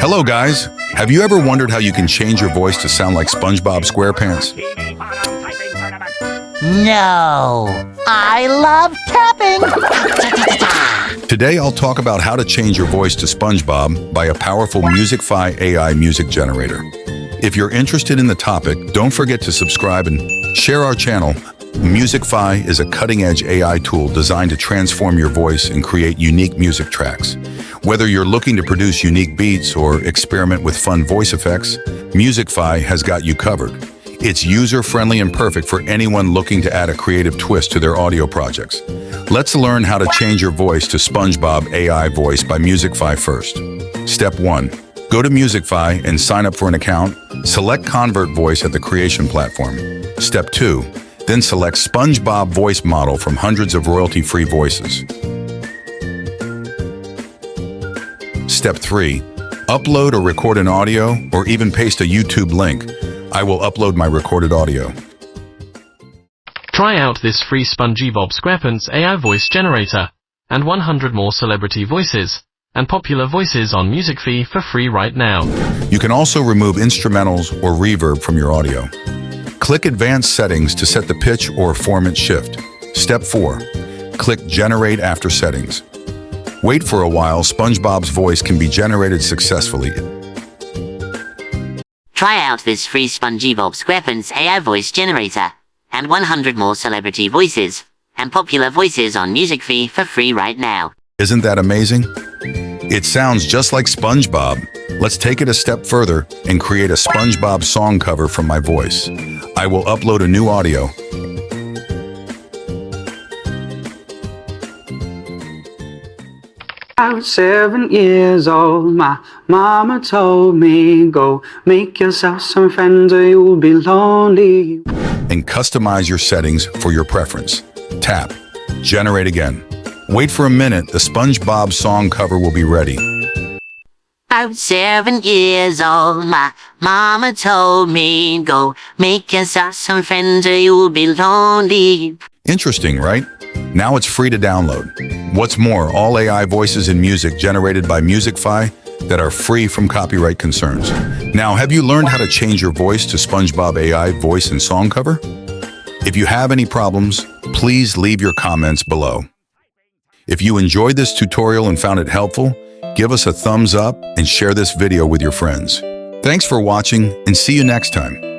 Hello guys, have you ever wondered how you can change your voice to sound like SpongeBob SquarePants? No, I love tapping. Today I'll talk about how to change your voice to SpongeBob by a powerful Musicfy AI music generator. If you're interested in the topic, don't forget to subscribe and share our channel. Musicfy is a cutting-edge AI tool designed to transform your voice and create unique music tracks. Whether you're looking to produce unique beats or experiment with fun voice effects, Musicfy has got you covered. It's user-friendly and perfect for anyone looking to add a creative twist to their audio projects. Let's learn how to change your voice to SpongeBob AI voice by Musicfy first. Step 1. Go to Musicfy and sign up for an account. Select Convert Voice at the creation platform. Step 2. Then select SpongeBob voice model from hundreds of royalty-free voices. Step 3. Upload or record an audio or even paste a YouTube link. I will upload my recorded audio. Try out this free Spongebob SquarePants AI voice generator and 100 more celebrity voices and popular voices on Musicfy for free right now. You can also remove instrumentals or reverb from your audio. Click Advanced Settings to set the pitch or format shift. Step 4. Click Generate after settings. Wait for a while. SpongeBob's voice can be generated successfully. Try out this free Spongebob SquarePants AI voice generator and 100 more celebrity voices and popular voices on Musicfy for free right now. Isn't that amazing? It sounds just like SpongeBob. Let's take it a step further and create a SpongeBob song cover from my voice. I will upload a new audio. I was 7 years old, my mama told me, go make yourself some friends or you'll be lonely. And customize your settings for your preference. Tap, generate again. Wait for a minute, the SpongeBob song cover will be ready. I was 7 years old, my mama told me, go make yourself some friends or you'll be lonely. Interesting, right? Now it's free to download. What's more, all AI voices in music generated by Musicfy that are free from copyright concerns. Now, have you learned how to change your voice to SpongeBob AI voice and song cover? If you have any problems, please leave your comments below. If you enjoyed this tutorial and found it helpful, give us a thumbs up and share this video with your friends. Thanks for watching and see you next time.